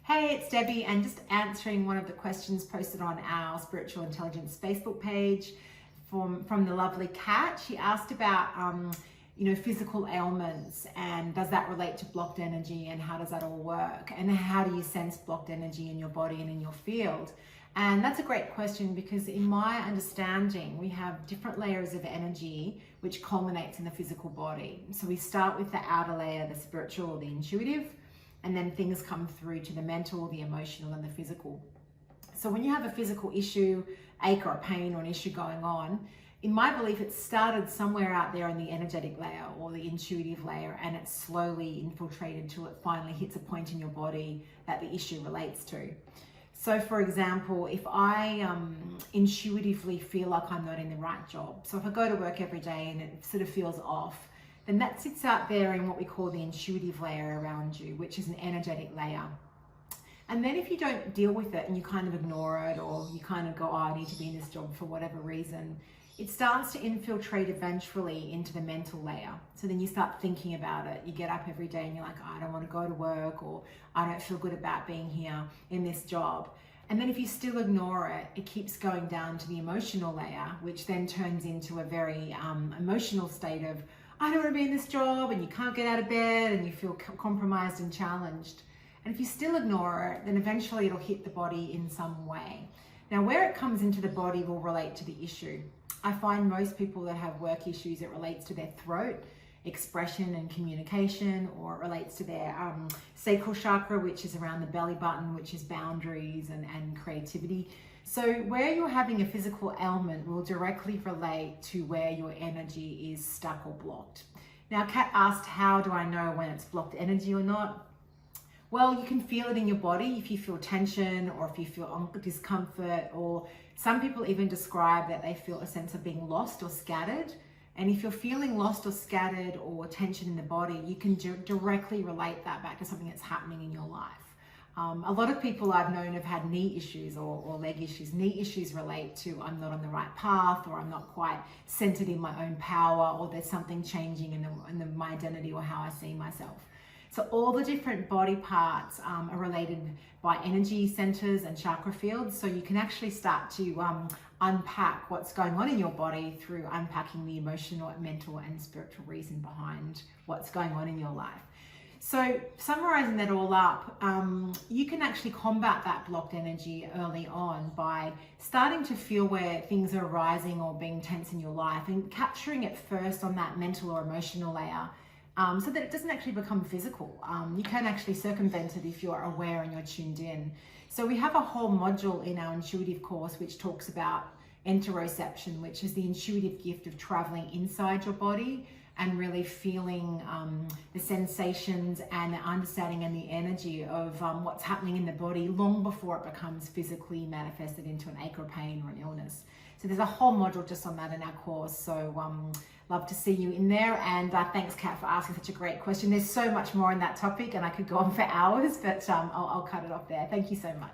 Hey, it's Debbie, and just answering one of the questions posted on our Spiritual Intelligence Facebook page from the lovely Kat. She asked about, physical ailments, and does that relate to blocked energy, and how does that all work? And how do you sense blocked energy in your body and in your field? And that's a great question, because in my understanding, we have different layers of energy which culminates in the physical body. So we start with the outer layer, the spiritual or the intuitive, and then things come through to the mental, the emotional, and the physical. So when you have a physical issue, ache or a pain or an issue going on, in my belief, it started somewhere out there in the energetic layer or the intuitive layer, and it's slowly infiltrated till it finally hits a point in your body that the issue relates to. So for example, if I intuitively feel like I'm not in the right job, so if I go to work every day and it sort of feels off, then that sits out there in what we call the intuitive layer around you, which is an energetic layer. And then if you don't deal with it and you kind of ignore it, or you kind of go, oh, I need to be in this job for whatever reason, it starts to infiltrate eventually into the mental layer. So then you start thinking about it. You get up every day and you're like, oh, I don't want to go to work, or I don't feel good about being here in this job. And then if you still ignore it, it keeps going down to the emotional layer, which then turns into a very emotional state of, I don't want to be in this job, and you can't get out of bed and you feel compromised and challenged. And if you still ignore it, then eventually it'll hit the body in some way. Now, where it comes into the body will relate to the issue. I find most people that have work issues, it relates to their throat, expression and communication, or it relates to their sacral chakra, which is around the belly button, which is boundaries and creativity. So where you're having a physical ailment will directly relate to where your energy is stuck or blocked. Now, Kat asked, how do I know when it's blocked energy or not? Well, you can feel it in your body if you feel tension, or if you feel discomfort, or some people even describe that they feel a sense of being lost or scattered. And if you're feeling lost or scattered or tension in the body, you can directly relate that back to something that's happening in your life. A lot of people I've known have had knee issues or leg issues. Knee issues relate to I'm not on the right path, or I'm not quite centered in my own power, or there's something changing in my identity or how I see myself. So all the different body parts are related by energy centers and chakra fields. So you can actually start to unpack what's going on in your body through unpacking the emotional, mental, and spiritual reason behind what's going on in your life. So summarizing that all up, you can actually combat that blocked energy early on by starting to feel where things are rising or being tense in your life, and capturing it first on that mental or emotional layer, so that it doesn't actually become physical. You can actually circumvent it if you're aware and you're tuned in. So we have a whole module in our intuitive course which talks about interoception, which is the intuitive gift of traveling inside your body and really feeling the sensations and the understanding and the energy of what's happening in the body long before it becomes physically manifested into an ache or pain or an illness. So there's a whole module just on that in our course. So love to see you in there. And thanks, Kat, for asking such a great question. There's so much more on that topic, and I could go on for hours, but I'll cut it off there. Thank you so much.